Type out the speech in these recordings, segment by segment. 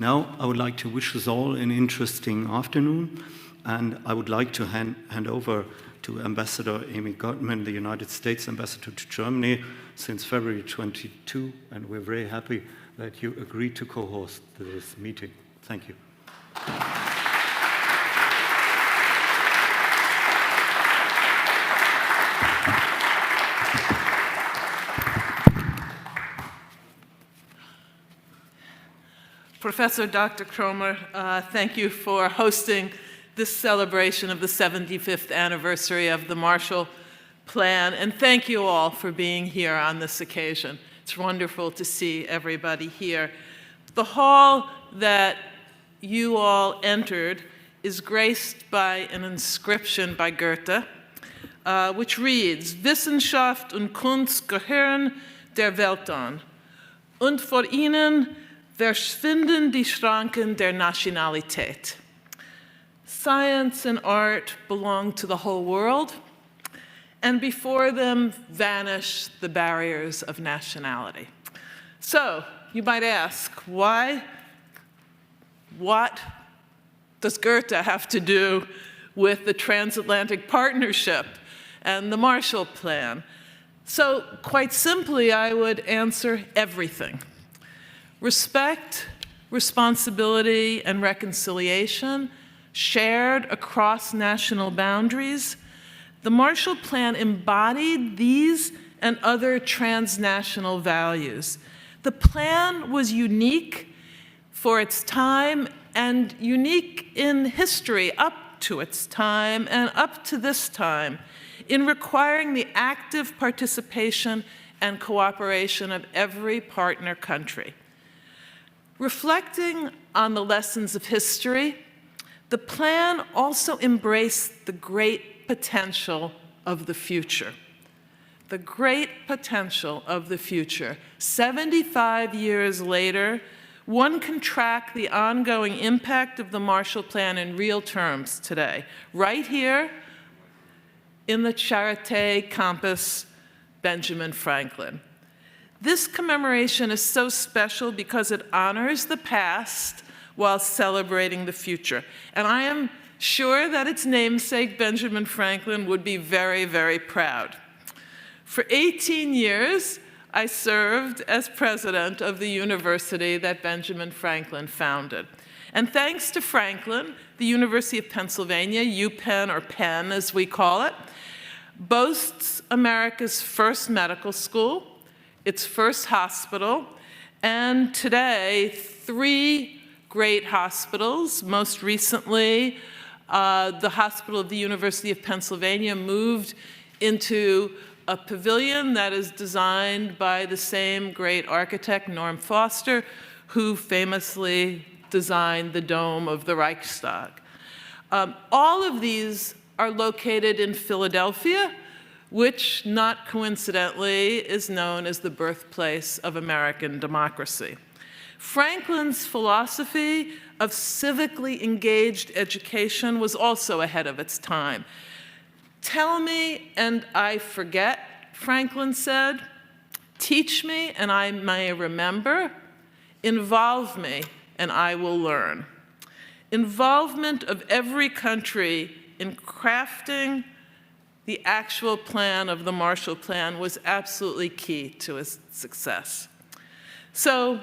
Now, I would like to wish us all an interesting afternoon, and I would like to hand over to Ambassador Amy Gutmann, the United States Ambassador to Germany since February 22, and we're very happy that you agreed to co-host this meeting. Thank you. Professor Dr. Kromer, thank you for hosting this celebration of the 75th anniversary of the Marshall Plan, and thank you all for being here on this occasion. It's wonderful to see everybody here. The hall that you all entered is graced by an inscription by Goethe, which reads, Wissenschaft und Kunst gehören der Welt an, und vor ihnen verschwinden die Schranken der Nationalität. Science and art belong to the whole world, and before them vanish the barriers of nationality. So, you might ask, why? What does Goethe have to do with the transatlantic partnership and the Marshall Plan? So, quite simply, I would answer everything. Respect, responsibility, and reconciliation shared across national boundaries. The Marshall Plan embodied these and other transnational values. The plan was unique for its time and unique in history up to its time and up to this time in requiring the active participation and cooperation of every partner country. Reflecting on the lessons of history, the plan also embraced the great potential of the future. The great potential of the future. 75 years later, one can track the ongoing impact of the Marshall Plan in real terms today, right here in the Charité campus, Benjamin Franklin. This commemoration is so special because it honors the past while celebrating the future. And I am sure that its namesake, Benjamin Franklin, would be very, very proud. For 18 years, I served as president of the university that Benjamin Franklin founded. And thanks to Franklin, the University of Pennsylvania, UPenn, or Penn as we call it, boasts America's first medical school, its first hospital, and today, 3 great hospitals. Most recently, the hospital of the University of Pennsylvania moved into a pavilion that is designed by the same great architect, Norm Foster, who famously designed the dome of the Reichstag. All of these are located in Philadelphia, which, not coincidentally, is known as the birthplace of American democracy. Franklin's philosophy of civically engaged education was also ahead of its time. Tell me and I forget, Franklin said. Teach me and I may remember. Involve me and I will learn. Involvement of every country in crafting the actual plan of the Marshall Plan was absolutely key to its success. So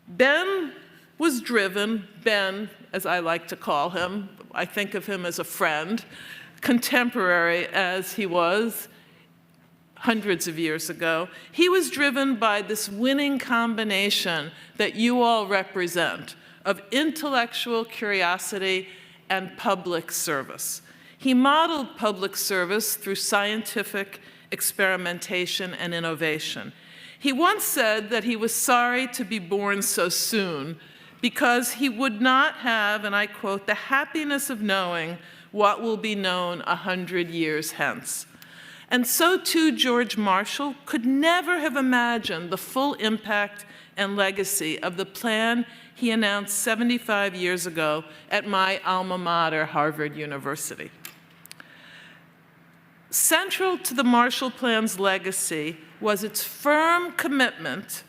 Ben was driven, Ben, as I like to call him, I think of him as a friend, contemporary as he was hundreds of years ago, he was driven by this winning combination that you all represent of intellectual curiosity and public service. He modeled public service through scientific experimentation and innovation. He once said that he was sorry to be born so soon because he would not have, and I quote, the happiness of knowing what will be known 100 years hence. And so too George Marshall could never have imagined the full impact and legacy of the plan he announced 75 years ago at my alma mater, Harvard University. Central to the Marshall Plan's legacy was its firm commitment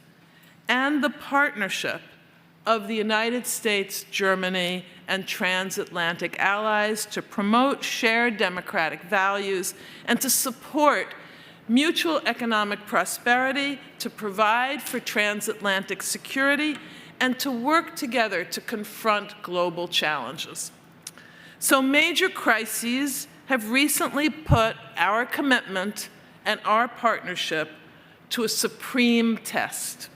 and the partnership of the United States, Germany, and transatlantic allies to promote shared democratic values and to support mutual economic prosperity, to provide for transatlantic security, and to work together to confront global challenges. So major crises have recently put our commitment and our partnership to a supreme test.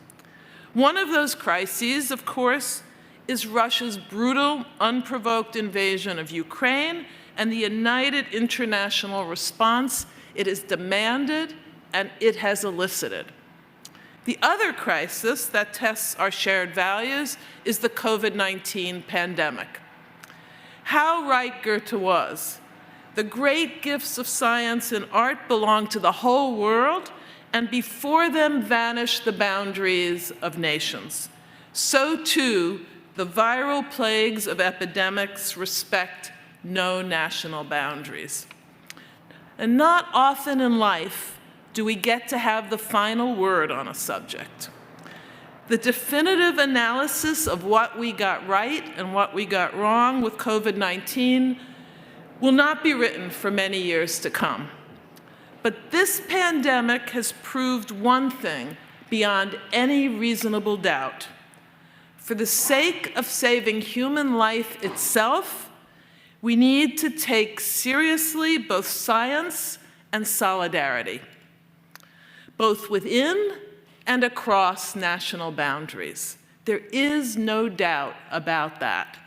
One of those crises, of course, is Russia's brutal, unprovoked invasion of Ukraine and the united international response it has demanded and it has elicited. The other crisis that tests our shared values is the COVID-19 pandemic. How right Goethe was. The great gifts of science and art belong to the whole world, and before them vanish the boundaries of nations. So too, the viral plagues of epidemics respect no national boundaries. And not often in life do we get to have the final word on a subject. The definitive analysis of what we got right and what we got wrong with COVID-19 will not be written for many years to come. But this pandemic has proved one thing beyond any reasonable doubt. For the sake of saving human life itself, we need to take seriously both science and solidarity, both within and across national boundaries. There is no doubt about that.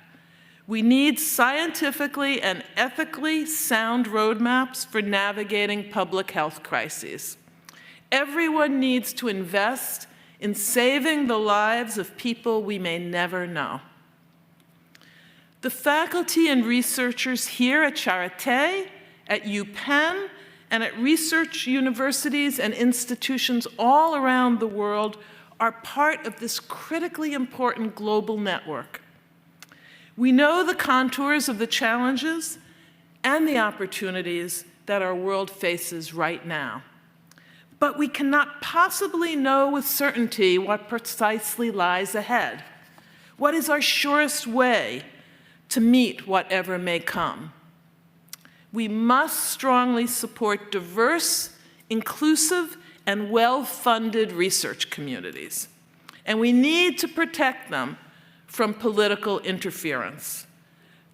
We need scientifically and ethically sound roadmaps for navigating public health crises. Everyone needs to invest in saving the lives of people we may never know. The faculty and researchers here at Charité, at UPenn, and at research universities and institutions all around the world are part of this critically important global network. We know the contours of the challenges and the opportunities that our world faces right now. But we cannot possibly know with certainty what precisely lies ahead. What is our surest way to meet whatever may come? We must strongly support diverse, inclusive, and well-funded research communities. And we need to protect them from political interference.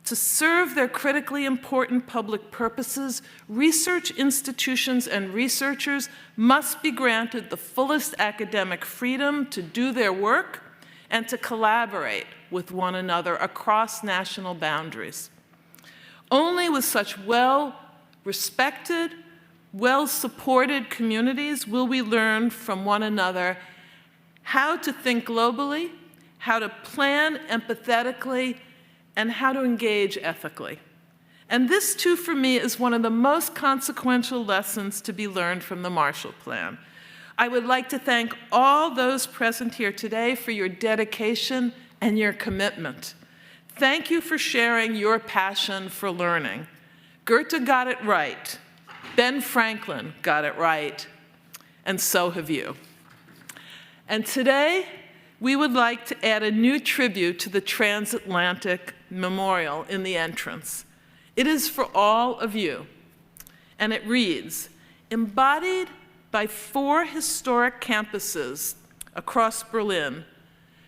To serve their critically important public purposes, research institutions and researchers must be granted the fullest academic freedom to do their work and to collaborate with one another across national boundaries. Only with such well-respected, well-supported communities will we learn from one another how to think globally, how to plan empathetically, and how to engage ethically. And this, too, for me, is one of the most consequential lessons to be learned from the Marshall Plan. I would like to thank all those present here today for your dedication and your commitment. Thank you for sharing your passion for learning. Goethe got it right. Ben Franklin got it right. And so have you. And today, we would like to add a new tribute to the Transatlantic Memorial in the entrance. It is for all of you, and it reads, embodied by 4 historic campuses across Berlin,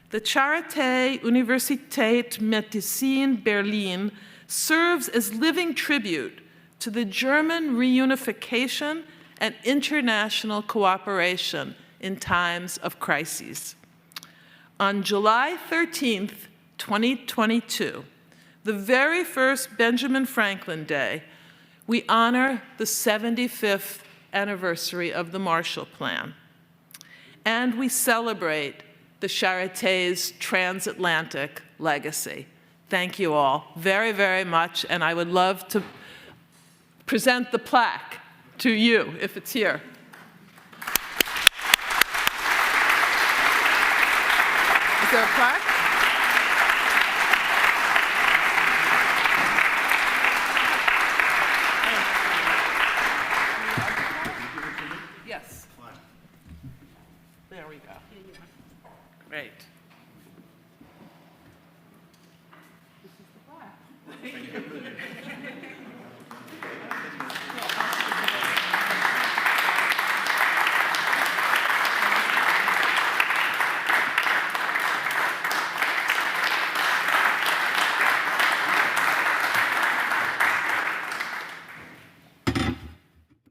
the Charité Universität Medizin Berlin serves as living tribute to the German reunification and international cooperation in times of crises. On July 13th, 2022, the very first Benjamin Franklin Day, we honor the 75th anniversary of the Marshall Plan. And we celebrate the Charité's transatlantic legacy. Thank you all very, very much, and I would love to present the plaque to you, if it's here. Is there a plaque? Yes. There we go. Great.